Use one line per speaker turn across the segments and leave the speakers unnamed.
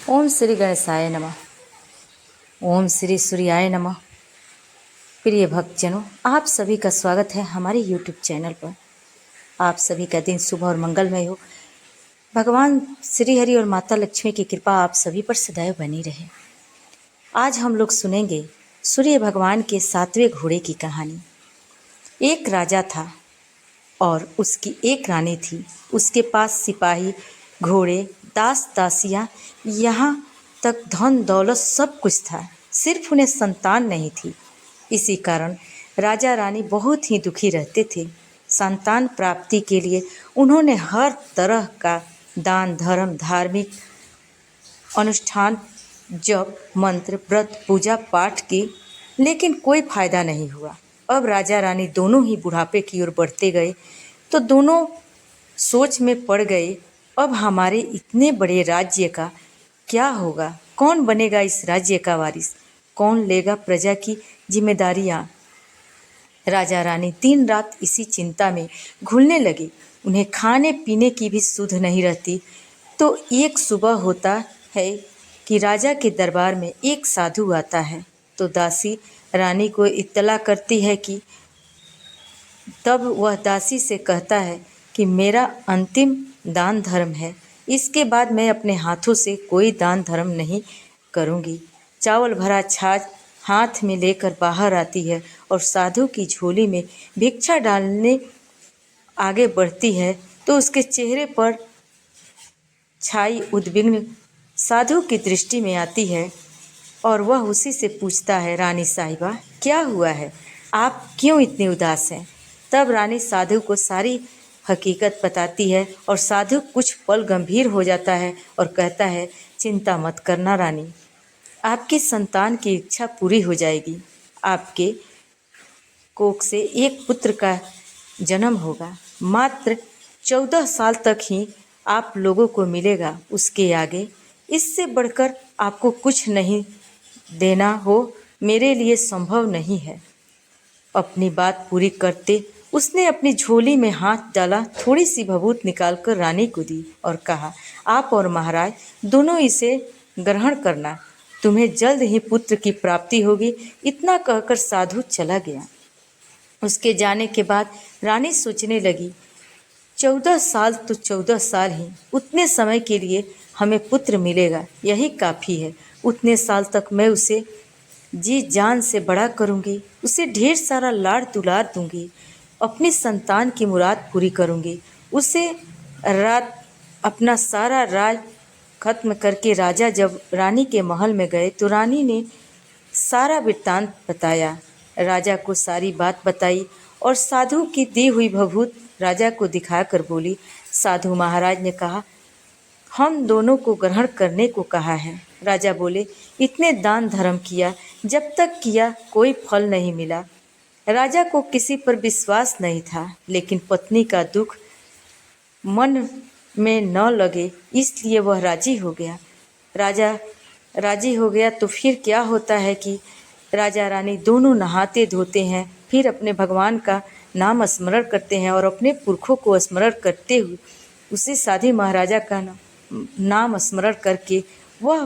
ओम श्री गणेशाय नमः। ओम श्री सूर्याय नमः। प्रिय भक्तजनों, आप सभी का स्वागत है हमारे YouTube चैनल पर। आप सभी का दिन शुभ और मंगलमय हो। भगवान श्री हरि और माता लक्ष्मी की कृपा आप सभी पर सदैव बनी रहे। आज हम लोग सुनेंगे सूर्य भगवान के 7वें घोड़े की कहानी। एक राजा था और उसकी एक रानी थी। उसके पास सिपाही, घोड़े, दास दासियाँ, यहाँ तक धन दौलत सब कुछ था। सिर्फ उन्हें संतान नहीं थी। इसी कारण राजा रानी बहुत ही दुखी रहते थे। संतान प्राप्ति के लिए उन्होंने हर तरह का दान धर्म, धार्मिक अनुष्ठान, जप, मंत्र, व्रत, पूजा पाठ की, लेकिन कोई फायदा नहीं हुआ। अब राजा रानी दोनों ही बुढ़ापे की ओर बढ़ते गए तो दोनों सोच में पड़ गए, अब हमारे इतने बड़े राज्य का क्या होगा? कौन बनेगा इस राज्य का वारिस? कौन लेगा प्रजा की जिम्मेदारियां? राजा रानी दिन रात इसी चिंता में घुलने लगे। उन्हें खाने पीने की भी सुध नहीं रहती। तो एक सुबह होता है कि राजा के दरबार में एक साधु आता है। तो दासी रानी को इत्तला करती है कि तब वह दासी से कहता है कि मेरा अंतिम दान धर्म है, इसके बाद मैं अपने हाथों से कोई दान धर्म नहीं करूँगी। चावल भरा छाछ हाथ में लेकर बाहर आती है और साधु की झोली में भिक्षा डालने आगे बढ़ती है तो उसके चेहरे पर छाई उद्विग्न साधु की दृष्टि में आती है और वह उसी से पूछता है, रानी साहिबा क्या हुआ है? आप क्यों इतने उदास हैं? तब रानी साधु को सारी हकीकत बताती है और साधु कुछ पल गंभीर हो जाता है और कहता है, चिंता मत करना रानी, आपकी संतान की इच्छा पूरी हो जाएगी। आपके कोख से एक पुत्र का जन्म होगा। मात्र 14 साल तक ही आप लोगों को मिलेगा। उसके आगे इससे बढ़कर आपको कुछ नहीं देना हो मेरे लिए संभव नहीं है। अपनी बात पूरी करते उसने अपनी झोली में हाथ डाला, थोड़ी सी भभूत निकालकर रानी को दी और कहा, आप और महाराज दोनों इसे ग्रहण करना, तुम्हें जल्द ही पुत्र की प्राप्ति होगी। इतना कहकर साधु चला गया। उसके जाने के बाद रानी सोचने लगी, 14 साल तो 14 साल ही, उतने समय के लिए हमें पुत्र मिलेगा, यही काफ़ी है। उतने साल तक मैं उसे जी जान से बड़ा करूँगी, उसे ढेर सारा लाड़ दुलार दूंगी, अपनी संतान की मुराद पूरी करूँगी। उसे रात अपना सारा राज खत्म करके राजा जब रानी के महल में गए तो रानी ने सारा वृत्तांत बताया। राजा को सारी बात बताई और साधु की दी हुई भभूत राजा को दिखाकर बोली। साधु महाराज ने कहा, हम दोनों को ग्रहण करने को कहा है। राजा बोले, इतने दान धर्म किया, जब तक किया कोई फल नहीं मिला। राजा को किसी पर विश्वास नहीं था, लेकिन पत्नी का दुख मन में न लगे इसलिए वह राजी हो गया। राजा राजी हो गया तो फिर क्या होता है कि राजा रानी दोनों नहाते धोते हैं, फिर अपने भगवान का नाम स्मरण करते हैं और अपने पुरखों को स्मरण करते हुए उसी साधी महाराजा का नाम स्मरण करके वह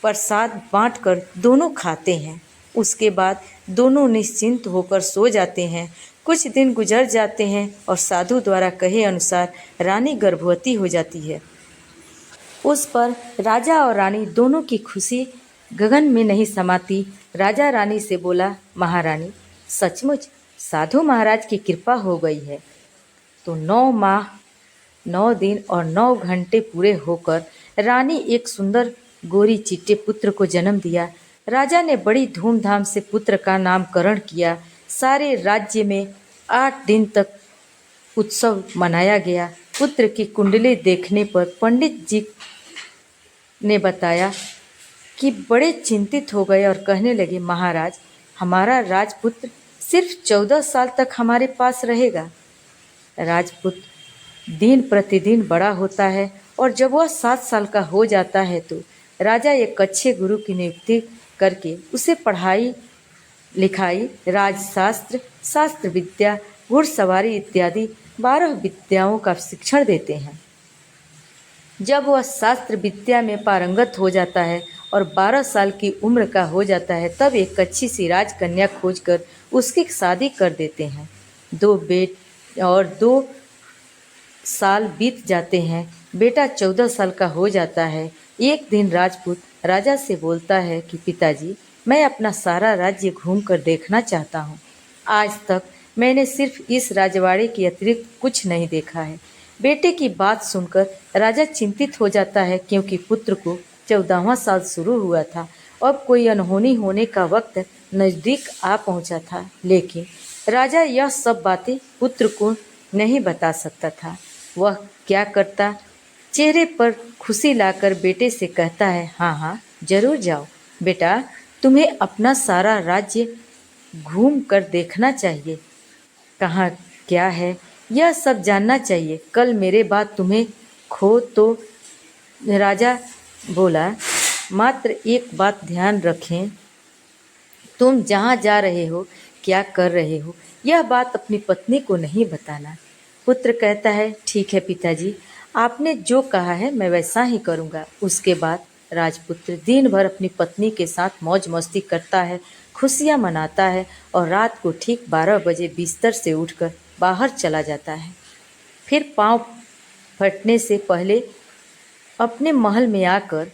प्रसाद बांटकर दोनों खाते हैं। उसके बाद दोनों निश्चिंत होकर सो जाते हैं। कुछ दिन गुजर जाते हैं और साधु द्वारा कहे अनुसार रानी गर्भवती हो जाती है। उस पर राजा और रानी दोनों की खुशी गगन में नहीं समाती। राजा रानी से बोला, महारानी सचमुच साधु महाराज की कृपा हो गई है। तो 9 माह 9 दिन और 9 घंटे पूरे होकर रानी एक सुंदर गोरी चिट्टे पुत्र को जन्म दिया। राजा ने बड़ी धूमधाम से पुत्र का नामकरण किया। सारे राज्य में 8 दिन तक उत्सव मनाया गया। पुत्र की कुंडली देखने पर पंडित जी ने बताया कि बड़े चिंतित हो गए और कहने लगे, महाराज हमारा राजपुत्र सिर्फ 14 साल तक हमारे पास रहेगा। राजपुत्र दिन प्रतिदिन बड़ा होता है और जब वह 7 साल का हो जाता है तो राजा एक अच्छे गुरु की नियुक्ति करके उसे पढ़ाई लिखाई, राजशास्त्र, शास्त्र विद्या, घुड़सवारी इत्यादि 12 विद्याओं का शिक्षण देते हैं। जब वह शास्त्र विद्या में पारंगत हो जाता है और 12 साल की उम्र का हो जाता है, तब एक अच्छी सी राजकन्या खोजकर उसकी शादी कर देते हैं। 2 साल बीत जाते हैं। बेटा 14 साल का हो जाता है। एक दिन राजपूत राजा से बोलता है कि पिताजी, मैं अपना सारा राज्य घूमकर देखना चाहता हूँ। आज तक मैंने सिर्फ इस राजवाड़े के अतिरिक्त कुछ नहीं देखा है। बेटे की बात सुनकर राजा चिंतित हो जाता है, क्योंकि पुत्र को 14वां साल शुरू हुआ था। अब कोई अनहोनी होने का वक्त नज़दीक आ पहुंचा था, लेकिन राजा यह सब बातें पुत्र को नहीं बता सकता था। वह क्या करता, चेहरे पर खुशी लाकर बेटे से कहता है, हाँ हाँ जरूर जाओ बेटा, तुम्हें अपना सारा राज्य घूम कर देखना चाहिए। कहाँ क्या है यह सब जानना चाहिए। कल मेरे बाद तुम्हें खो तो। राजा बोला, मात्र एक बात ध्यान रखें, तुम जहाँ जा रहे हो, क्या कर रहे हो, यह बात अपनी पत्नी को नहीं बताना। पुत्र कहता है, ठीक है पिताजी, आपने जो कहा है मैं वैसा ही करूँगा। उसके बाद राजपुत्र दिन भर अपनी पत्नी के साथ मौज मस्ती करता है, खुशियाँ मनाता है और रात को ठीक 12 बजे बिस्तर से उठकर बाहर चला जाता है। फिर पाँव फटने से पहले अपने महल में आकर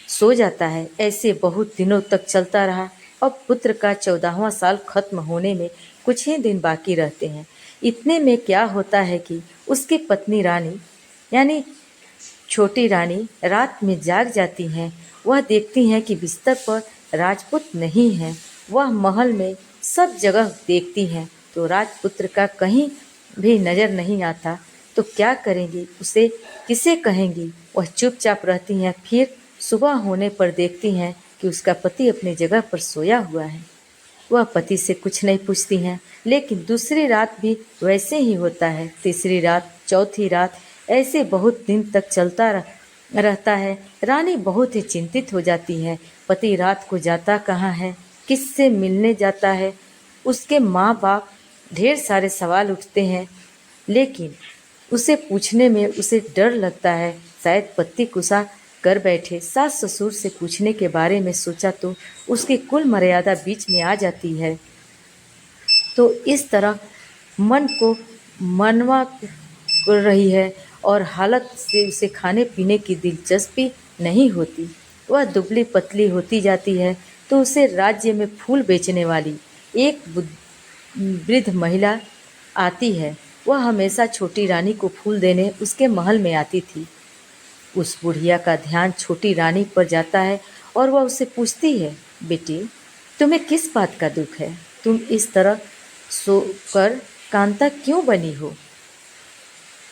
सो जाता है। ऐसे बहुत दिनों तक चलता रहा। अब पुत्र का 14वां साल खत्म होने में कुछ ही दिन बाकी रहते हैं। इतने में क्या होता है कि उसकी पत्नी रानी यानी छोटी रानी रात में जाग जाती हैं। वह देखती हैं कि बिस्तर पर राजपूत नहीं है। वह महल में सब जगह देखती हैं तो राजपुत्र का कहीं भी नजर नहीं आता। तो क्या करेंगी, उसे किसे कहेंगी। वह चुपचाप रहती हैं। फिर सुबह होने पर देखती हैं कि उसका पति अपनी जगह पर सोया हुआ है। वह पति से कुछ नहीं पूछती हैं, लेकिन दूसरी रात भी वैसे ही होता है। तीसरी रात, चौथी रात, ऐसे बहुत दिन तक चलता रहता है। रानी बहुत ही चिंतित हो जाती है। पति रात को जाता कहाँ है, किससे मिलने जाता है। उसके माँ बाप ढेर सारे सवाल उठते हैं, लेकिन उसे पूछने में उसे डर लगता है। शायद पति गुस्सा कर बैठे। सास ससुर से पूछने के बारे में सोचा तो उसकी कुल मर्यादा बीच में आ जाती है। तो इस तरह मन को मनवा कर रही है और हालत से उसे खाने पीने की दिलचस्पी नहीं होती। वह दुबली पतली होती जाती है। तो उसे राज्य में फूल बेचने वाली एक वृद्ध महिला आती है। वह हमेशा छोटी रानी को फूल देने उसके महल में आती थी। उस बुढ़िया का ध्यान छोटी रानी पर जाता है और वह उससे पूछती है, बेटी तुम्हें किस बात का दुख है, तुम इस तरह सोकर कांता क्यों बनी हो।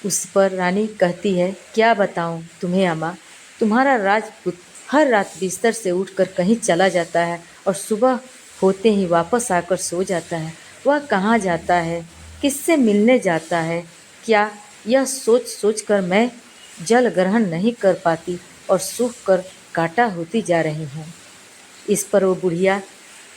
उस पर रानी कहती है, क्या बताऊं तुम्हें अम्मा, तुम्हारा राजपूत हर रात बिस्तर से उठकर कहीं चला जाता है और सुबह होते ही वापस आकर सो जाता है। वह कहाँ जाता है, किससे मिलने जाता है, क्या, यह सोच सोच कर मैं जल ग्रहण नहीं कर पाती और सूख कर काटा होती जा रही हूँ। इस पर वो बुढ़िया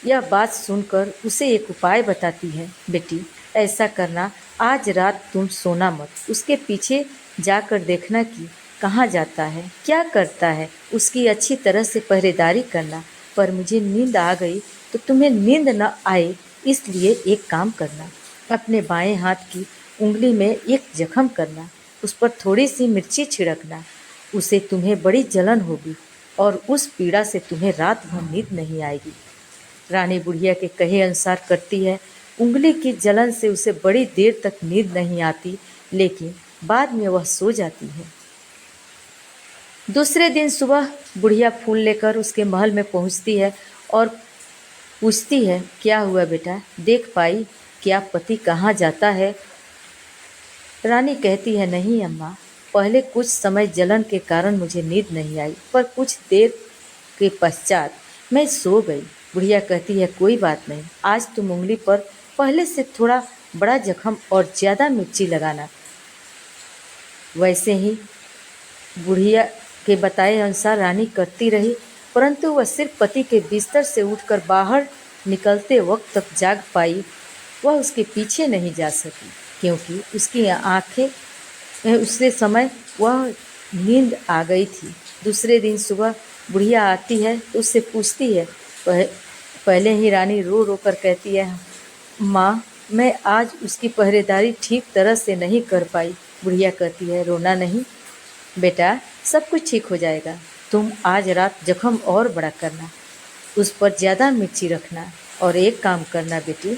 यह बात सुनकर उसे एक उपाय बताती है, बेटी ऐसा करना, आज रात तुम सोना मत, उसके पीछे जाकर देखना कि कहाँ जाता है, क्या करता है, उसकी अच्छी तरह से पहरेदारी करना। पर मुझे नींद आ गई तो तुम्हें नींद न आए, इसलिए एक काम करना, अपने बाएं हाथ की उंगली में एक जख्म करना, उस पर थोड़ी सी मिर्ची छिड़कना, उसे तुम्हें बड़ी जलन होगी और उस पीड़ा से तुम्हें रात भर नींद नहीं आएगी। रानी बुढ़िया के कहे अनुसार करती है। उंगली की जलन से उसे बड़ी देर तक नींद नहीं आती, लेकिन बाद में वह सो जाती है। दूसरे दिन सुबह बुढ़िया फूल लेकर उसके महल में पहुंचती है और पूछती है, क्या हुआ बेटा, देख पाई क्या पति कहाँ जाता है। रानी कहती है, नहीं अम्मा, पहले कुछ समय जलन के कारण मुझे नींद नहीं आई, पर कुछ देर के पश्चात मैं सो गई। बुढ़िया कहती है, कोई बात नहीं, आज तुम उंगली पर पहले से थोड़ा बड़ा जख्म और ज़्यादा मिर्ची लगाना। वैसे ही बुढ़िया के बताए अनुसार रानी करती रही, परंतु वह सिर्फ पति के बिस्तर से उठकर बाहर निकलते वक्त तक जाग पाई। वह उसके पीछे नहीं जा सकी, क्योंकि उसकी आंखें उससे समय वह नींद आ गई थी। दूसरे दिन सुबह बुढ़िया आती है तो उससे पूछती है। पहले ही रानी रो रो कर कहती है, माँ मैं आज उसकी पहरेदारी ठीक तरह से नहीं कर पाई। बुढ़िया कहती है, रोना नहीं बेटा, सब कुछ ठीक हो जाएगा। तुम आज रात जख्म और बड़ा करना, उस पर ज़्यादा मिर्ची रखना और एक काम करना बेटी,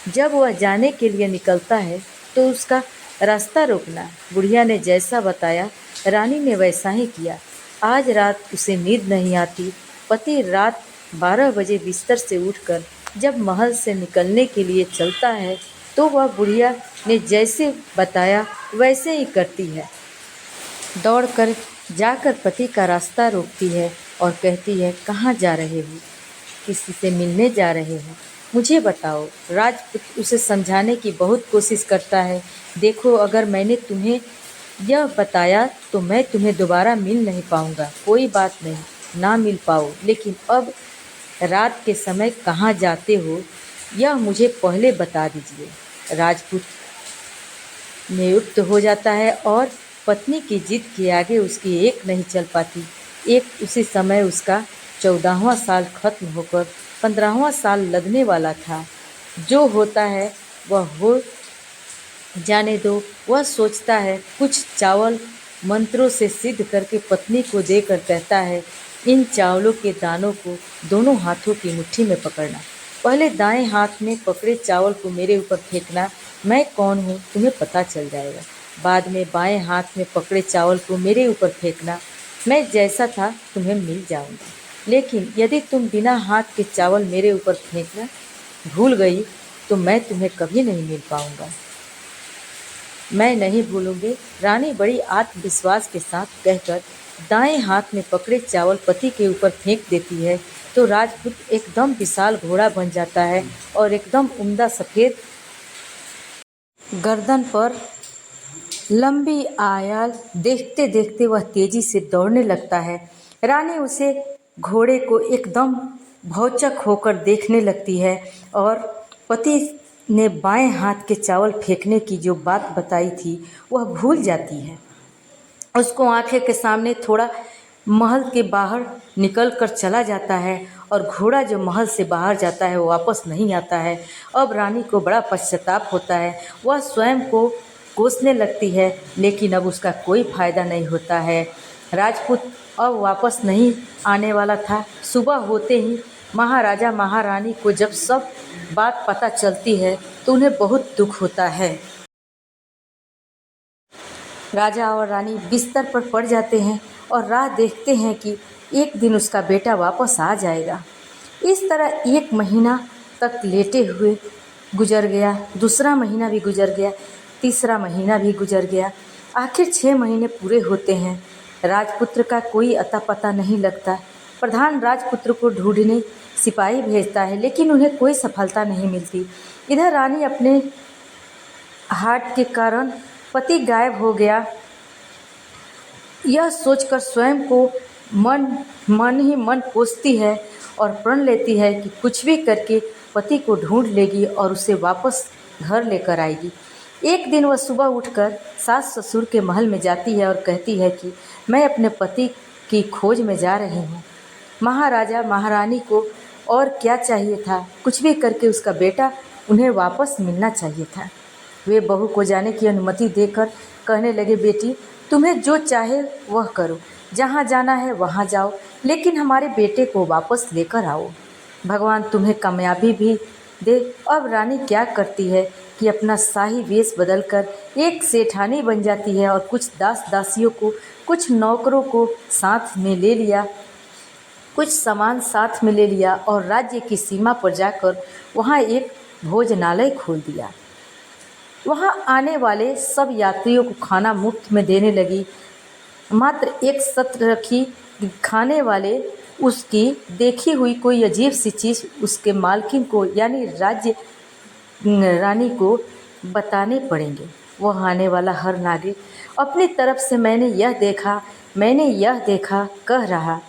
जब वह जाने के लिए निकलता है तो उसका रास्ता रोकना। बुढ़िया ने जैसा बताया रानी ने वैसा ही किया। आज रात उसे नींद नहीं आती। पति रात 12 बजे बिस्तर से उठकर जब महल से निकलने के लिए चलता है तो वह बुढ़िया ने जैसे बताया वैसे ही करती है। दौड़कर जाकर पति का रास्ता रोकती है और कहती है, कहाँ जा रहे हो? किसी से मिलने जा रहे हो? मुझे बताओ। राजपुत्र उसे समझाने की बहुत कोशिश करता है। देखो, अगर मैंने तुम्हें यह बताया तो मैं तुम्हें दोबारा मिल नहीं पाऊंगा। कोई बात नहीं, ना मिल पाओ, लेकिन अब रात के समय कहाँ जाते हो यह मुझे पहले बता दीजिए। राजपूत नियुक्त हो जाता है और पत्नी की जिद के आगे उसकी एक नहीं चल पाती। उसी समय उसका 14वां साल खत्म होकर 15वां साल लगने वाला था। जो होता है वह हो जाने दो। वह सोचता है कुछ चावल मंत्रों से सिद्ध करके पत्नी को देकर कहता है, इन चावलों के दानों को दोनों हाथों की मुट्ठी में पकड़ना। पहले दाएं हाथ में पकड़े चावल को मेरे ऊपर फेंकना। मैं कौन हूँ तुम्हें पता चल जाएगा। बाद में बाएं हाथ में पकड़े चावल को मेरे ऊपर फेंकना। मैं जैसा था तुम्हें मिल जाऊंगा। लेकिन यदि तुम बिना हाथ के चावल मेरे ऊपर फेंकना भूल गई तो मैं तुम्हें कभी नहीं मिल पाऊंगा। मैं नहीं भूलूंगी। रानी बड़ी आत्मविश्वास के साथ कहकर दाएं हाथ में पकड़े चावल पति के ऊपर फेंक देती है तो राजपूत एकदम विशाल घोड़ा बन जाता है और एकदम उम्दा सफ़ेद गर्दन पर लंबी आयाल देखते देखते वह तेजी से दौड़ने लगता है। रानी उसे घोड़े को एकदम भौचक होकर देखने लगती है और पति ने बाएं हाथ के चावल फेंकने की जो बात बताई थी वह भूल जाती है। उसको आंखें के सामने थोड़ा महल के बाहर निकल कर चला जाता है और घोड़ा जो महल से बाहर जाता है वो वापस नहीं आता है। अब रानी को बड़ा पश्चाताप होता है। वह स्वयं को कोसने लगती है, लेकिन अब उसका कोई फायदा नहीं होता है। राजपूत अब वापस नहीं आने वाला था। सुबह होते ही महाराजा महारानी को जब सब बात पता चलती है तो उन्हें बहुत दुख होता है। राजा और रानी बिस्तर पर पड़ जाते हैं और राह देखते हैं कि एक दिन उसका बेटा वापस आ जाएगा। इस तरह 1 महीना तक लेटे हुए गुजर गया। दूसरा महीना भी गुजर गया। तीसरा महीना भी गुजर गया। आखिर 6 महीने पूरे होते हैं। राजपुत्र का कोई अता पता नहीं लगता। प्रधान राजपुत्र को ढूंढने सिपाही भेजता है, लेकिन उन्हें कोई सफलता नहीं मिलती। इधर रानी अपने हार्ट के कारण पति गायब हो गया यह सोचकर स्वयं को मन ही मन कोसती है और प्रण लेती है कि कुछ भी करके पति को ढूंढ लेगी और उसे वापस घर लेकर आएगी। एक दिन वह सुबह उठकर सास ससुर के महल में जाती है और कहती है कि मैं अपने पति की खोज में जा रही हूँ। महाराजा महारानी को और क्या चाहिए था, कुछ भी करके उसका बेटा उन्हें वापस मिलना चाहिए था। वे बहू को जाने की अनुमति देकर कहने लगे, बेटी तुम्हें जो चाहे वह करो, जहाँ जाना है वहाँ जाओ, लेकिन हमारे बेटे को वापस लेकर आओ। भगवान तुम्हें कामयाबी भी दे। अब रानी क्या करती है कि अपना शाही वेश बदलकर एक सेठानी बन जाती है और कुछ दास दासियों को, कुछ नौकरों को साथ में ले लिया, कुछ सामान साथ में ले लिया और राज्य की सीमा पर जाकर वहाँ एक भोजनालय खोल दिया। वहाँ आने वाले सब यात्रियों को खाना मुफ्त में देने लगी। मात्र एक शर्त रखी कि खाने वाले उसकी देखी हुई कोई अजीब सी चीज़ उसके मालकिन को यानी राज्य रानी को बताने पड़ेंगे। वह आने वाला हर नागरिक अपनी तरफ से मैंने यह देखा कह रहा,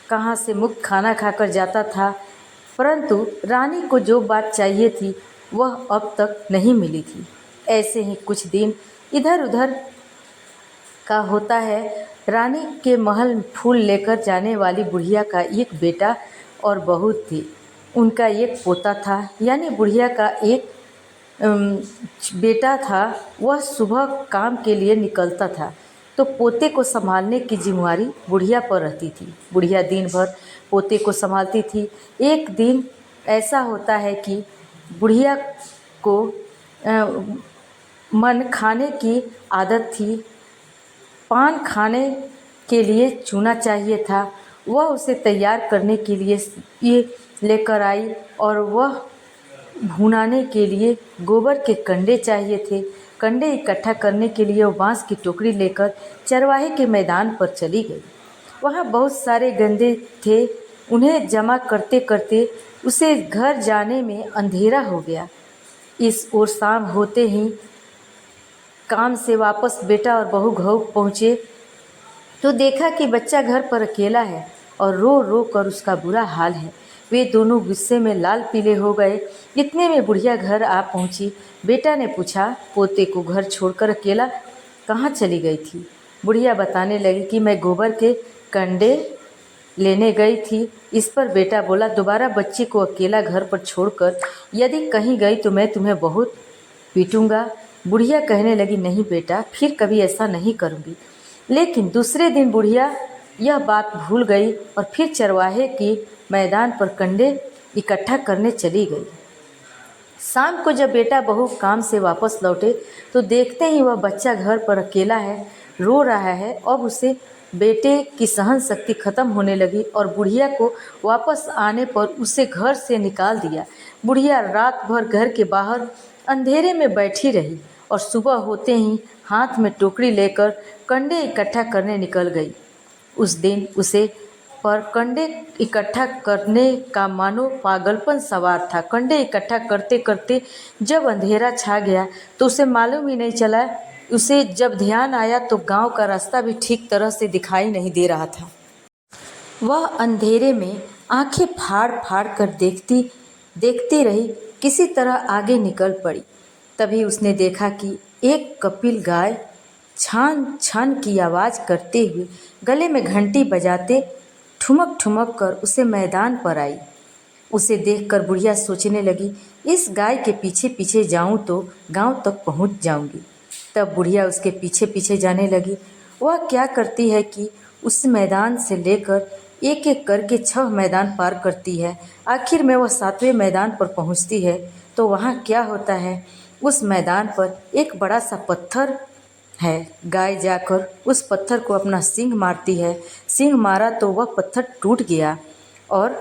कहाँ से मुफ्त खाना खाकर जाता था, परंतु रानी को जो बात चाहिए थी वह अब तक नहीं मिली थी। ऐसे ही कुछ दिन इधर उधर का होता है। रानी के महल फूल लेकर जाने वाली बुढ़िया का एक बेटा और बहू थी। उनका एक पोता था, यानी बुढ़िया का एक अम, बेटा था। वह सुबह काम के लिए निकलता था तो पोते को संभालने की जिम्मेवारी बुढ़िया पर रहती थी। बुढ़िया दिन भर पोते को संभालती थी। एक दिन ऐसा होता है कि बुढ़िया को मन खाने की आदत थी। पान खाने के लिए चूना चाहिए था। वह उसे तैयार करने के लिए ये लेकर आई और वह भुनाने के लिए गोबर के कंडे चाहिए थे। कंडे इकट्ठा करने के लिए वो बांस की टोकरी लेकर चरवाहे के मैदान पर चली गई। वहाँ बहुत सारे गंदे थे। उन्हें जमा करते करते उसे घर जाने में अंधेरा हो गया। इस ओर शाम होते ही काम से वापस बेटा और बहू घर पहुँचे तो देखा कि बच्चा घर पर अकेला है और रो रो कर उसका बुरा हाल है। वे दोनों गुस्से में लाल पीले हो गए। इतने में बुढ़िया घर आ पहुंची। बेटा ने पूछा, पोते को घर छोड़कर अकेला कहाँ चली गई थी? बुढ़िया बताने लगी कि मैं गोबर के कंडे लेने गई थी। इस पर बेटा बोला, दोबारा बच्चे को अकेला घर पर छोड़कर यदि कहीं गई तो मैं तुम्हें बहुत पीटूंगा। बुढ़िया कहने लगी, नहीं बेटा, फिर कभी ऐसा नहीं करूँगी। लेकिन दूसरे दिन बुढ़िया यह बात भूल गई और फिर चरवाहे की मैदान पर कंडे इकट्ठा करने चली गई। शाम को जब बेटा बहू काम से वापस लौटे तो देखते ही वह बच्चा घर पर अकेला है, रो रहा है। अब उसे बेटे की सहन शक्ति खत्म होने लगी और बुढ़िया को वापस आने पर उसे घर से निकाल दिया। बुढ़िया रात भर घर के बाहर अंधेरे में बैठी रही और सुबह होते ही हाथ में टोकरी लेकर कंडे इकट्ठा करने निकल गई। उस दिन उसे पर कंडे इकट्ठा करने का मानो पागलपन सवार था। कंडे इकट्ठा करते करते जब अंधेरा छा गया तो उसे मालूम ही नहीं चला। उसे जब ध्यान आया तो गांव का रास्ता भी ठीक तरह से दिखाई नहीं दे रहा था। वह अंधेरे में आंखें फाड़ फाड़ कर देखती रही, किसी तरह आगे निकल पड़ी। तभी उसने देखा कि एक कपिल गाय छान छान की आवाज़ करते हुए गले में घंटी बजाते ठुमक ठुमक कर उसे मैदान पर आई। उसे देखकर बुढ़िया सोचने लगी, इस गाय के पीछे पीछे जाऊं तो गांव तक पहुंच जाऊंगी। तब बुढ़िया उसके पीछे पीछे जाने लगी। वह क्या करती है कि उस मैदान से लेकर एक एक करके 6 मैदान पार करती है। आखिर में वह 7वें मैदान पर पहुंचती है तो वहाँ क्या होता है, उस मैदान पर एक बड़ा सा पत्थर है। गाय जाकर उस पत्थर को अपना सींग मारती है। सींग मारा तो वह पत्थर टूट गया और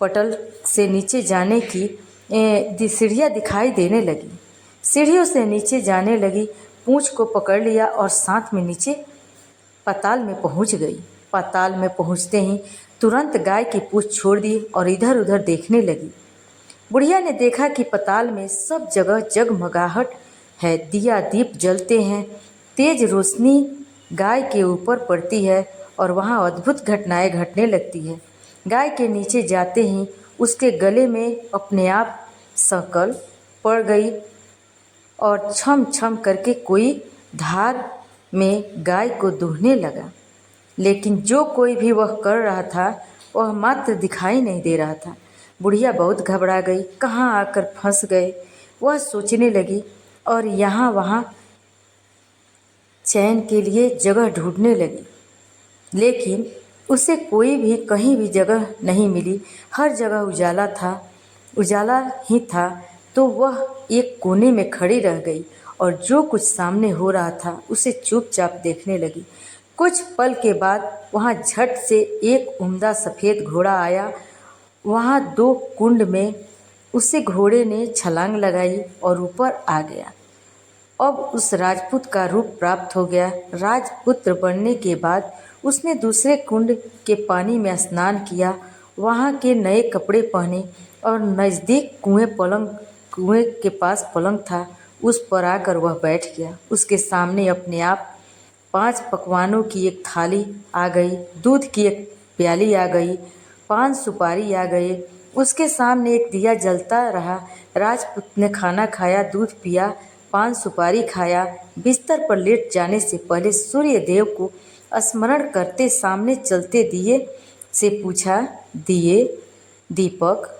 पटल से नीचे जाने की सीढ़ियाँ दिखाई देने लगी। सीढ़ियों से नीचे जाने लगी, पूंछ को पकड़ लिया और साथ में नीचे पाताल में पहुंच गई। पाताल में पहुंचते ही तुरंत गाय की पूंछ छोड़ दी और इधर उधर देखने लगी। बुढ़िया ने देखा कि पाताल में सब जगह जगमगाहट है, दिया दीप जलते हैं, तेज रोशनी गाय के ऊपर पड़ती है और वहाँ अद्भुत घटनाएं घटने लगती है। गाय के नीचे जाते ही उसके गले में अपने आप संकल पड़ गई और छम छम करके कोई धार में गाय को दूहने लगा। लेकिन जो कोई भी वह कर रहा था वह मात्र दिखाई नहीं दे रहा था। बुढ़िया बहुत घबरा गई, कहाँ आकर फंस गए वह सोचने लगी और यहाँ वहाँ चैन के लिए जगह ढूंढने लगी। लेकिन उसे कोई भी कहीं भी जगह नहीं मिली। हर जगह उजाला था, उजाला ही था। तो वह एक कोने में खड़ी रह गई और जो कुछ सामने हो रहा था उसे चुपचाप देखने लगी। कुछ पल के बाद वहाँ झट से एक उम्दा सफ़ेद घोड़ा आया। वहाँ 2 कुंड में उसे घोड़े ने छलांग लगाई और ऊपर आ गया। अब उस राजपूत का रूप प्राप्त हो गया। राजपुत्र बनने के बाद उसने दूसरे कुंड के पानी में स्नान किया, वहाँ के नए कपड़े पहने और नज़दीक कुएं के पास पलंग था, उस पर आकर वह बैठ गया। उसके सामने अपने आप 5 पकवानों की एक थाली आ गई, दूध की एक प्याली आ गई, 5 सुपारी आ गए। उसके सामने एक दिया जलता रहा। राजपूत ने खाना खाया, दूध पिया, पान सुपारी खाया। बिस्तर पर लेट जाने से पहले सूर्य देव को स्मरण करते सामने चलते दिए से पूछा, दिए दीपक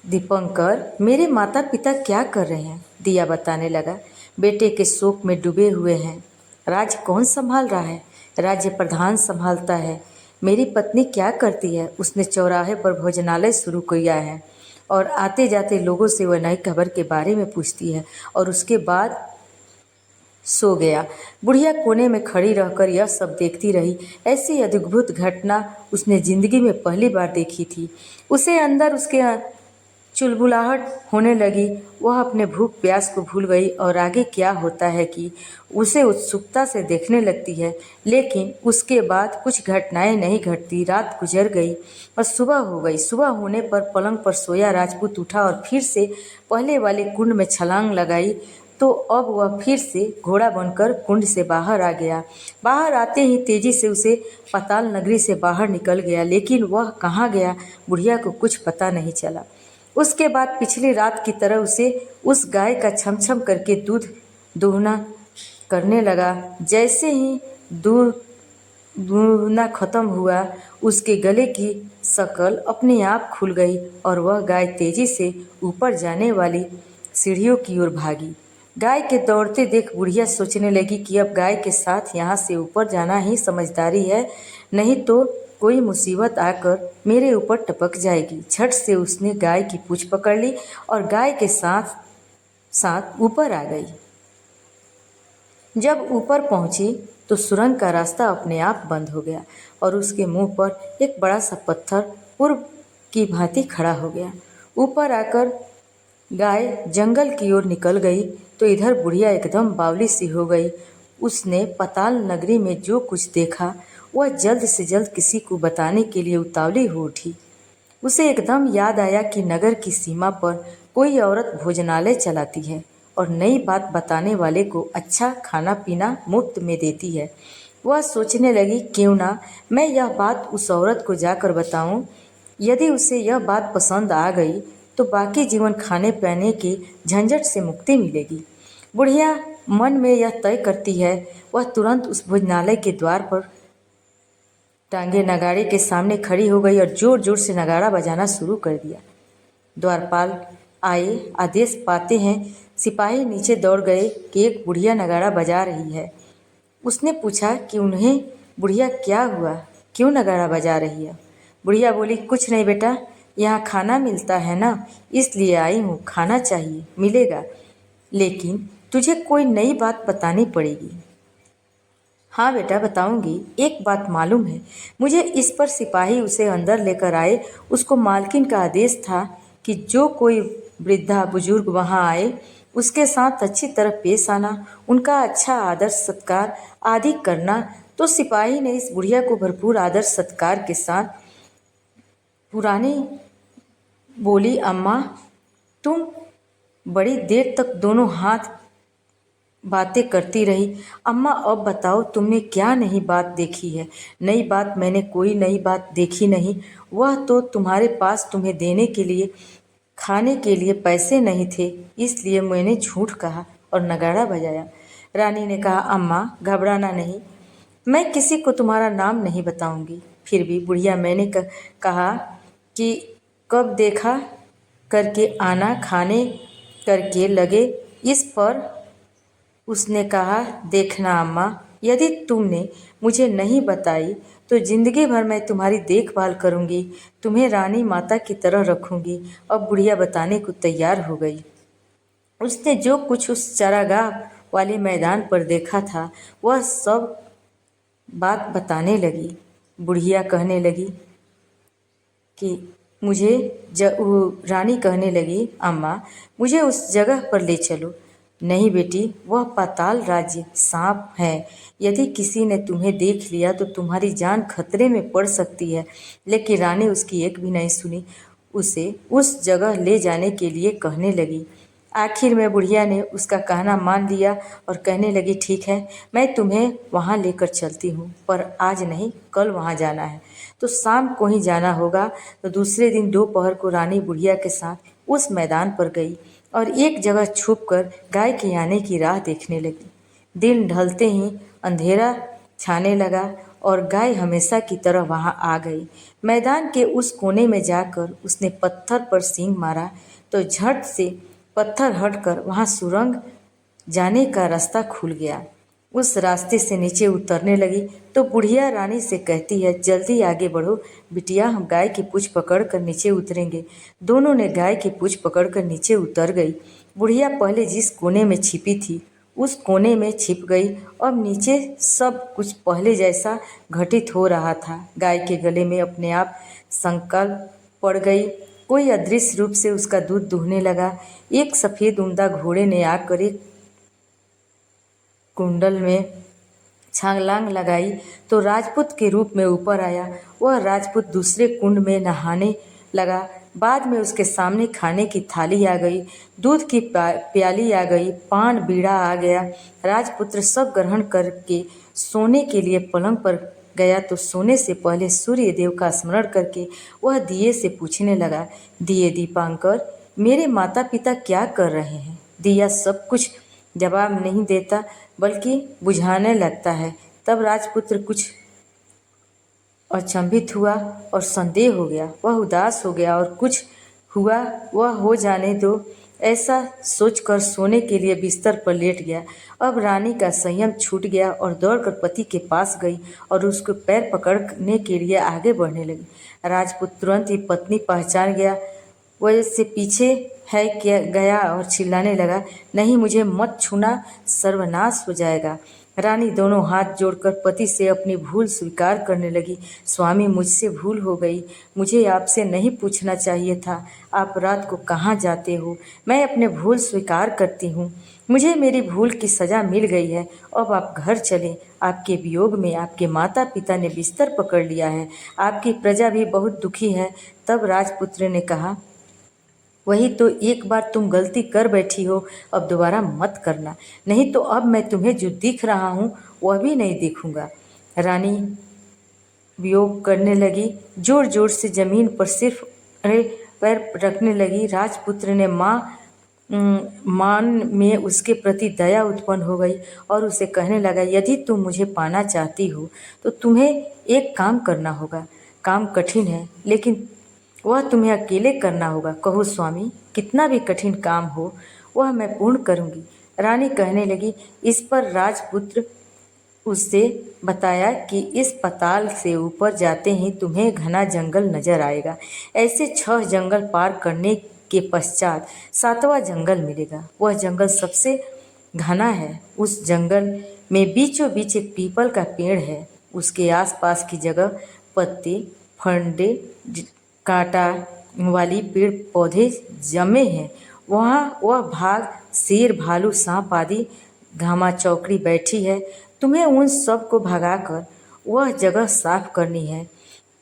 दीपंकर, मेरे माता पिता क्या कर रहे हैं? दिया बताने लगा, बेटे के शोक में डूबे हुए हैं। राज्य कौन संभाल रहा है? राज्य प्रधान संभालता है। मेरी पत्नी क्या करती है? उसने चौराहे पर भोजनालय शुरू किया है और आते जाते लोगों से वह नई खबर के बारे में पूछती है और उसके बाद सो गया। बुढ़िया कोने में खड़ी रहकर यह सब देखती रही। ऐसी अद्भुत घटना उसने जिंदगी में पहली बार देखी थी। उसे अंदर उसके चुलबुलाहट होने लगी। वह अपने भूख प्यास को भूल गई और आगे क्या होता है कि उसे उत्सुकता से देखने लगती है। लेकिन उसके बाद कुछ घटनाएं नहीं घटती। रात गुजर गई और सुबह हो गई। सुबह होने पर पलंग पर सोया राजपूत उठा और फिर से पहले वाले कुंड में छलांग लगाई तो अब वह फिर से घोड़ा बनकर कुंड से बाहर आ गया। बाहर आते ही तेजी से उसे पाताल नगरी से बाहर निकल गया। लेकिन वह कहाँ गया, बुढ़िया को कुछ पता नहीं चला। उसके बाद पिछली रात की तरह उसे उस गाय का छम-छम करके दूध दूहना करने लगा। जैसे ही दूध दूहना खत्म हुआ, उसके गले की शकल अपने आप खुल गई और वह गाय तेजी से ऊपर जाने वाली सीढ़ियों की ओर भागी। गाय के दौड़ते देख बुढ़िया सोचने लगी कि अब गाय के साथ यहाँ से ऊपर जाना ही समझदारी है, नहीं तो कोई मुसीबत आकर मेरे ऊपर टपक जाएगी। झट से उसने गाय की पूंछ पकड़ ली और गाय के साथ साथ ऊपर आ गई। जब ऊपर पहुंची तो सुरंग का रास्ता अपने आप बंद हो गया और उसके मुंह पर एक बड़ा सा पत्थर पूर्व की भांति खड़ा हो गया। ऊपर आकर गाय जंगल की ओर निकल गई तो इधर बुढ़िया एकदम बावली सी हो गई। उसने पाताल नगरी में जो कुछ देखा वह जल्द से जल्द किसी को बताने के लिए उतावली हो उठी। उसे एकदम याद आया कि नगर की सीमा पर कोई औरत भोजनालय चलाती है और नई बात बताने वाले को अच्छा खाना पीना मुफ्त में देती है। वह सोचने लगी, क्यों ना मैं यह बात उस औरत को जाकर बताऊं। यदि उसे यह बात पसंद आ गई तो बाकी जीवन खाने पीने के झंझट से मुक्ति मिलेगी। बुढ़िया मन में यह तय करती है। वह तुरंत उस भोजनालय के द्वार पर टांगे नगाड़े के सामने खड़ी हो गई और जोर जोर से नगाड़ा बजाना शुरू कर दिया। द्वारपाल आए। आदेश पाते हैं सिपाही नीचे दौड़ गए कि एक बुढ़िया नगाड़ा बजा रही है। उसने पूछा कि उन्हें बुढ़िया क्या हुआ, क्यों नगाड़ा बजा रही है? बुढ़िया बोली, कुछ नहीं बेटा, यहाँ खाना मिलता है ना, इसलिए आई हूँ। खाना चाहिए, मिलेगा, लेकिन तुझे कोई नई बात बतानी पड़ेगी। हाँ बेटा बताऊंगी। एक बात मालूम है मुझे। इस पर सिपाही उसे अंदर लेकर आए। उसको मालकिन का आदेश था कि जो कोई वृद्धा बुजुर्ग वहाँ आए उसके साथ अच्छी तरह पेश आना, उनका अच्छा आदर सत्कार आदि करना। तो सिपाही ने इस बुढ़िया को भरपूर आदर सत्कार के साथ पुरानी बोली, अम्मा तुम बड़ी देर तक दोनों हाथ बातें करती रही। अम्मा अब बताओ तुमने क्या नई बात देखी है? नई बात? मैंने कोई नई बात देखी नहीं। वह तो तुम्हारे पास तुम्हें देने के लिए खाने के लिए पैसे नहीं थे, इसलिए मैंने झूठ कहा और नगाड़ा बजाया। रानी ने कहा, अम्मा घबराना नहीं, मैं किसी को तुम्हारा नाम नहीं बताऊंगी। फिर भी बुढ़िया, मैंने कहा कि कब देखा करके आना खाने करके लगे। इस पर उसने कहा, देखना अम्मा, यदि तुमने मुझे नहीं बताई तो जिंदगी भर मैं तुम्हारी देखभाल करूंगी, तुम्हें रानी माता की तरह रखूंगी। अब बुढ़िया बताने को तैयार हो गई। उसने जो कुछ उस चारागाह वाले मैदान पर देखा था वह सब बात बताने लगी। बुढ़िया कहने लगी कि रानी कहने लगी, अम्मा मुझे उस जगह पर ले चलो। नहीं बेटी, वह पाताल राज्य सांप है। यदि किसी ने तुम्हें देख लिया तो तुम्हारी जान खतरे में पड़ सकती है। लेकिन रानी उसकी एक भी नहीं सुनी, उसे उस जगह ले जाने के लिए कहने लगी। आखिर में बुढ़िया ने उसका कहना मान लिया और कहने लगी, ठीक है, मैं तुम्हें वहाँ लेकर चलती हूँ, पर आज नहीं, कल वहाँ जाना है तो शाम को ही जाना होगा। तो दूसरे दिन दोपहर को रानी बुढ़िया के साथ उस मैदान पर गई और एक जगह छुपकर गाय के आने की राह देखने लगी। दिन ढलते ही अंधेरा छाने लगा और गाय हमेशा की तरह वहां आ गई। मैदान के उस कोने में जाकर उसने पत्थर पर सींग मारा तो झट से पत्थर हटकर वहां सुरंग जाने का रास्ता खुल गया। उस रास्ते से नीचे उतरने लगी तो बुढ़िया रानी से कहती है, जल्दी आगे बढ़ो बिटिया, हम गाय की पूंछ पकड़कर नीचे उतरेंगे। दोनों ने गाय की पूंछ पकड़कर नीचे उतर गई। बुढ़िया पहले जिस कोने में छिपी थी उस कोने में छिप गई। अब नीचे सब कुछ पहले जैसा घटित हो रहा था। गाय के गले में अपने आप संकल्प पड़ गई। कोई अदृश्य रूप से उसका दूध दूहने लगा। एक सफ़ेद उम्दा घोड़े ने आकर एक कुंडल में छलांग लगाई तो राजपूत के रूप में ऊपर आया। वह राजपूत दूसरे कुंड में नहाने लगा। बाद में उसके सामने खाने की थाली आ गई, दूध की प्याली आ गई, पान बीड़ा आ गया। राजपुत्र सब ग्रहण करके सोने के लिए पलंग पर गया तो सोने से पहले सूर्य देव का स्मरण करके वह दिए से पूछने लगा, दिए दीपांकर, मेरे माता पिता क्या कर रहे हैं? दिया सब कुछ जवाब नहीं देता बल्कि बुझाने लगता है। तब राजपुत्र कुछ अचंभित हुआ और संदेह हो गया। वह उदास हो गया और कुछ हुआ वह हो जाने दो ऐसा सोचकर सोने के लिए बिस्तर पर लेट गया। अब रानी का संयम छूट गया और दौड़कर पति के पास गई और उसको पैर पकड़ने के लिए आगे बढ़ने लगी। राजपूत तुरंत ही पत्नी पहचान गया। वह से पीछे है क्या गया और चिल्लाने लगा, नहीं मुझे मत छूना, सर्वनाश हो जाएगा। रानी दोनों हाथ जोड़कर पति से अपनी भूल स्वीकार करने लगी। स्वामी, मुझसे भूल हो गई, मुझे आपसे नहीं पूछना चाहिए था। आप रात को कहाँ जाते हो? मैं अपने भूल स्वीकार करती हूँ। मुझे मेरी भूल की सज़ा मिल गई है। अब आप घर चलें। आपके वियोग में आपके माता पिता ने बिस्तर पकड़ लिया है। आपकी प्रजा भी बहुत दुखी है। तब राजपुत्र ने कहा, वही तो, एक बार तुम गलती कर बैठी हो, अब दोबारा मत करना, नहीं तो अब मैं तुम्हें जो दिख रहा हूँ वह भी नहीं दिखूंगा। रानी वियोग करने लगी, जोर जोर से जमीन पर सिर्फ पैर रखने लगी। राजपुत्र ने मान में उसके प्रति दया उत्पन्न हो गई और उसे कहने लगा, यदि तुम मुझे पाना चाहती हो तो तुम्हें एक काम करना होगा। काम कठिन है लेकिन वह तुम्हें अकेले करना होगा। कहो स्वामी, कितना भी कठिन काम हो वह मैं पूर्ण करूंगी। रानी कहने लगी। इस पर राजपुत्र उससे बताया कि इस पताल से ऊपर जाते ही तुम्हें घना जंगल नजर आएगा। ऐसे 6 जंगल पार करने के पश्चात 7वां जंगल मिलेगा। वह जंगल सबसे घना है। उस जंगल में बीचों बीच एक पीपल का पेड़ है। उसके आसपास की जगह पत्ते, फंदे, कांटा वाली पेड़ पौधे जमे हैं। वहाँ वह भाग शेर, भालू, सांप आदि घामा चौकड़ी बैठी है। तुम्हें उन सब को भगाकर वह जगह साफ करनी है।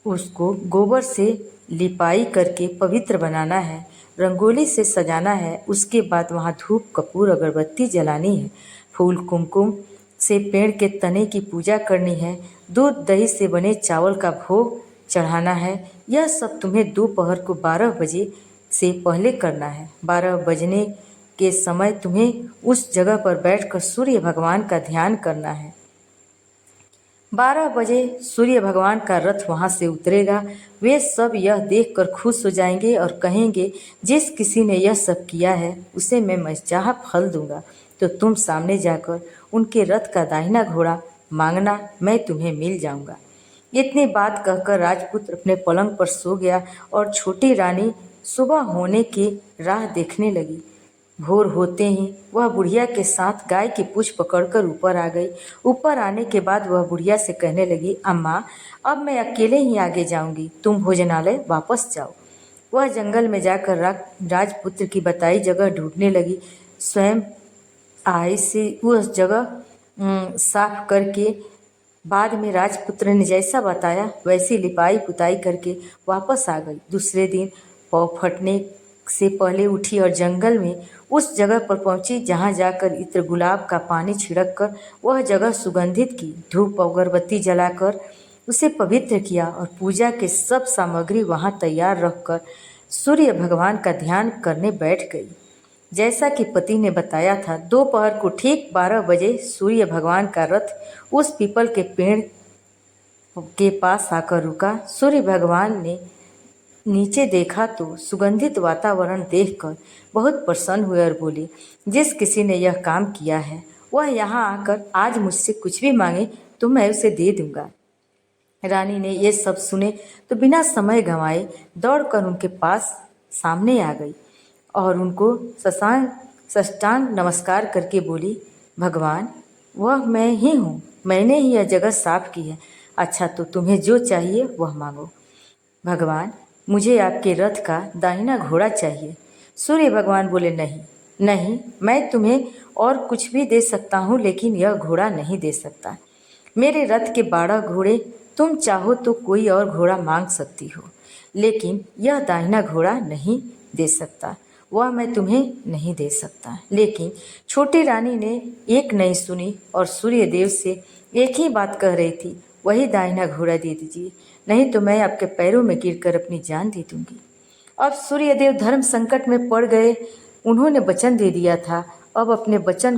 उसको गोबर से लिपाई करके पवित्र बनाना है, रंगोली से सजाना है। उसके बाद वहाँ धूप, कपूर, अगरबत्ती जलानी है। फूल कुमकुम से पेड़ के तने की पूजा करनी है। दूध दही से बने चावल का भोग चढ़ाना है। यह सब तुम्हें दोपहर को 12 बजे से पहले करना है। 12 बजने के समय तुम्हें उस जगह पर बैठकर सूर्य भगवान का ध्यान करना है। 12 बजे सूर्य भगवान का रथ वहां से उतरेगा। वे सब यह देखकर खुश हो जाएंगे और कहेंगे, जिस किसी ने यह सब किया है उसे मैं मनचाहा फल दूंगा। तो तुम सामने जाकर उनके रथ का दाहिना घोड़ा मांगना, मैं तुम्हें मिल जाऊंगा। इतनी बात कहकर राजपुत्र अपने पलंग पर सो गया और छोटी रानी सुबह होने की राह देखने लगी। भोर होते ही वह बुढ़िया के साथ गाय की पूंछ पकड़कर ऊपर आ गई। ऊपर आने के बाद वह बुढ़िया से कहने लगी, अम्मा, अब मैं अकेले ही आगे जाऊंगी, तुम भोजनालय वापस जाओ। वह जंगल में जाकर राजपुत्र की बताई जगह ढूंढने लगी। स्वयं आई से उस जगह साफ करके बाद में राजपुत्र ने जैसा बताया वैसी लिपाई पुताई करके वापस आ गई। दूसरे दिन पाँव फटने से पहले उठी और जंगल में उस जगह पर पहुंची जहां जाकर इत्र गुलाब का पानी छिड़क कर वह जगह सुगंधित की। धूप अगरबत्ती जलाकर उसे पवित्र किया और पूजा के सब सामग्री वहां तैयार रखकर सूर्य भगवान का ध्यान करने बैठ गई। जैसा कि पति ने बताया था, दोपहर को ठीक 12 बजे सूर्य भगवान का रथ उस पीपल के पेड़ के पास आकर रुका। सूर्य भगवान ने नीचे देखा तो सुगंधित वातावरण देखकर बहुत प्रसन्न हुए और बोले, जिस किसी ने यह काम किया है वह यहाँ आकर आज मुझसे कुछ भी मांगे तो मैं उसे दे दूंगा। रानी ने ये सब सुने तो बिना समय गंवाए दौड़कर उनके पास सामने आ गई और उनको साष्टांग नमस्कार करके बोली, भगवान वह मैं ही हूँ, मैंने ही यह जगह साफ की है। अच्छा तो तुम्हें जो चाहिए वह मांगो। भगवान मुझे आपके रथ का दाहिना घोड़ा चाहिए। सूर्य भगवान बोले, नहीं नहीं, मैं तुम्हें और कुछ भी दे सकता हूँ लेकिन यह घोड़ा नहीं दे सकता। मेरे रथ के 12 घोड़े, तुम चाहो तो कोई और घोड़ा मांग सकती हो, लेकिन यह दाहिना घोड़ा नहीं दे सकता, वह मैं तुम्हें नहीं दे सकता। लेकिन छोटी रानी ने एक नहीं सुनी और सूर्यदेव से एक ही बात कह रही थी, वही दाहिना घोड़ा दे दीजिए, नहीं तो मैं आपके पैरों में गिरकर अपनी जान दे दूंगी। अब सूर्यदेव धर्म संकट में पड़ गए। उन्होंने वचन दे दिया था, अब अपने वचन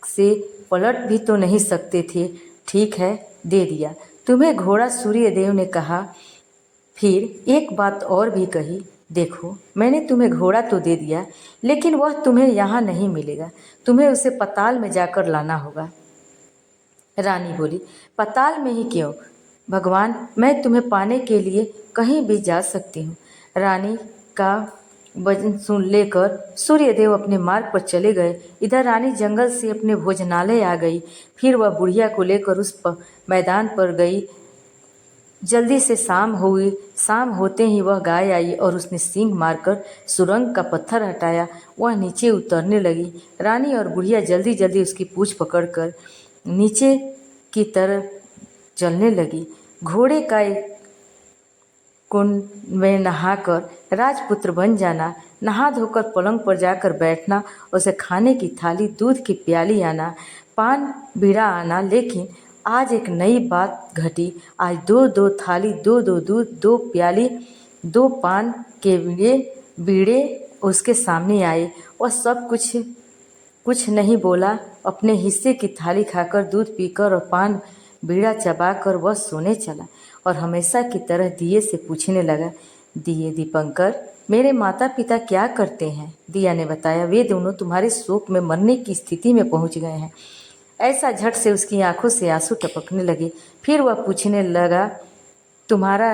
से पलट भी तो नहीं सकते थे। ठीक है, दे दिया तुम्हें घोड़ा, सूर्यदेव ने कहा। फिर एक बात और भी कही, देखो मैंने तुम्हें घोड़ा तो दे दिया लेकिन वह तुम्हें यहाँ नहीं मिलेगा, तुम्हें उसे पताल में जाकर लाना होगा। रानी बोली, पताल में ही क्यों भगवान, मैं तुम्हें पाने के लिए कहीं भी जा सकती हूँ। रानी का वचन सुन लेकर सूर्यदेव अपने मार्ग पर चले गए। इधर रानी जंगल से अपने भोजनालय आ गई। फिर वह बुढ़िया को लेकर उस मैदान पर गई। जल्दी से शाम हुई। शाम होते ही वह गाय आई और उसने सींग मारकर सुरंग का पत्थर हटाया। वह नीचे उतरने लगी। रानी और बुढ़िया जल्दी जल्दी उसकी पूँछ पकड़कर नीचे की तरफ चलने लगी। घोड़े का एक कुंड में नहाकर राजपुत्र बन जाना, नहा धोकर पलंग पर जाकर बैठना, उसे खाने की थाली, दूध की प्याली आना, पान बीड़ा आना। लेकिन आज एक नई बात घटी। आज दो दो थाली, दो दो दूध, 2 प्याली, 2 पान के बीड़े उसके सामने आए। वह सब कुछ नहीं बोला। अपने हिस्से की थाली खाकर, दूध पीकर और पान बीड़ा चबाकर वह सोने चला और हमेशा की तरह दिए से पूछने लगा, दिए दीपंकर मेरे माता पिता क्या करते हैं? दिया ने बताया, वे दोनों तुम्हारे शोक में मरने की स्थिति में पहुंच गए हैं। ऐसा झट से उसकी आंखों से आंसू टपकने लगे। फिर वह पूछने लगा, तुम्हारा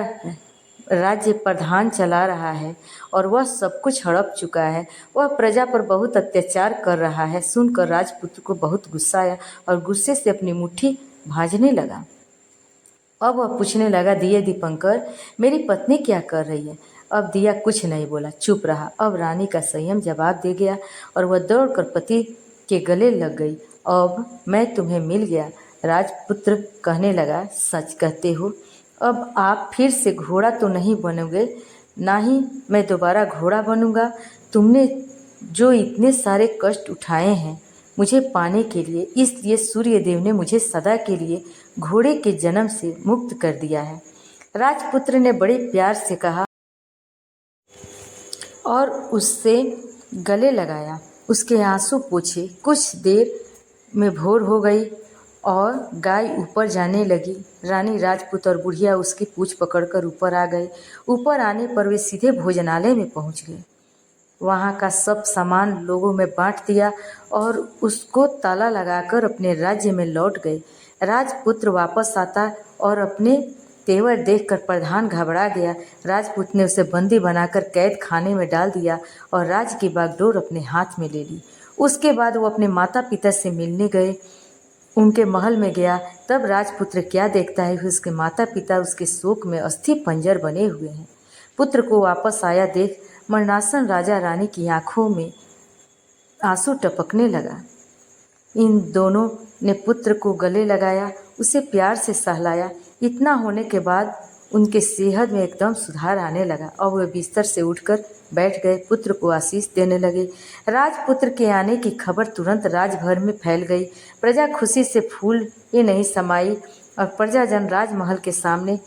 राज्य प्रधान चला रहा है और वह सब कुछ हड़प चुका है। वह प्रजा पर बहुत अत्याचार कर रहा है। सुनकर राजपुत्र को बहुत गुस्सा आया और गुस्से से अपनी मुट्ठी भांजने लगा। अब वह पूछने लगा, दिए दीपंकर मेरी पत्नी क्या कर रही है? अब दिया कुछ नहीं बोला, चुप रहा। अब रानी का संयम जवाब दे गया और वह दौड़कर पति के गले लग गई। अब मैं तुम्हें मिल गया। राजपुत्र कहने लगा, सच कहते हो? अब आप फिर से घोड़ा तो नहीं बनोगे, ना ही मैं दोबारा घोड़ा बनूंगा। तुमने जो इतने सारे कष्ट उठाए हैं मुझे पाने के लिए, इसलिए सूर्यदेव ने मुझे सदा के लिए घोड़े के जन्म से मुक्त कर दिया है। राजपुत्र ने बड़े प्यार से कहा और उससे गले लगाया, उसके आंसू पोंछे। कुछ देर में भोर हो गई और गाय ऊपर जाने लगी। रानी, राजपूत और बुढ़िया उसकी पूँछ पकड़कर ऊपर आ गए। ऊपर आने पर वे सीधे भोजनालय में पहुंच गए। वहाँ का सब सामान लोगों में बांट दिया और उसको ताला लगाकर अपने राज्य में लौट गए। राजपुत्र वापस आता और अपने तेवर देखकर प्रधान घबरा गया। राजपूत ने उसे बंदी बनाकर कैद खाने में डाल दिया और राज की बागडोर अपने हाथ में ले ली। उसके बाद वो अपने माता पिता से मिलने गए। उनके महल में गया, तब राजपुत्र क्या देखता है कि उसके माता पिता उसके शोक में अस्थि पंजर बने हुए हैं। पुत्र को वापस आया देख मरणासन राजा रानी की आंखों में आंसू टपकने लगा। इन दोनों ने पुत्र को गले लगाया, उसे प्यार से सहलाया। इतना होने के बाद उनके सेहत में एकदम सुधार आने लगा और वे बिस्तर से उठकर बैठ गए। पुत्र को आशीष देने लगे। राजपुत्र के आने की खबर तुरंत राजभर में फैल गई। प्रजा खुशी से फूल ही नहीं समाई और प्रजाजन राजमहल के सामने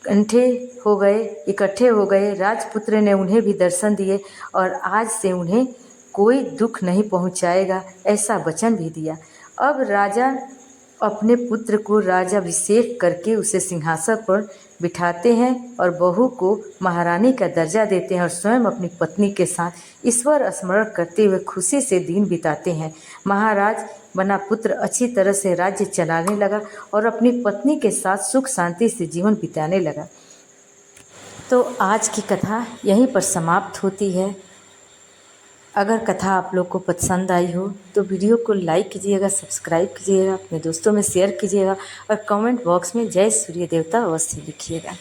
इकट्ठे हो गए। राजपुत्र ने उन्हें भी दर्शन दिए और आज से उन्हें कोई दुख नहीं पहुंचाएगा, ऐसा वचन भी दिया। अब राजा अपने पुत्र को राज्याभिषेक करके उसे सिंहासन पर बिठाते हैं और बहू को महारानी का दर्जा देते हैं और स्वयं अपनी पत्नी के साथ ईश्वर स्मरण करते हुए खुशी से दिन बिताते हैं। महाराज बना पुत्र अच्छी तरह से राज्य चलाने लगा और अपनी पत्नी के साथ सुख शांति से जीवन बिताने लगा। तो आज की कथा यहीं पर समाप्त होती है। अगर कथा आप लोग को पसंद आई हो तो वीडियो को लाइक कीजिएगा, सब्सक्राइब कीजिएगा, अपने दोस्तों में शेयर कीजिएगा और कमेंट बॉक्स में जय सूर्य देवता अवश्य लिखिएगा।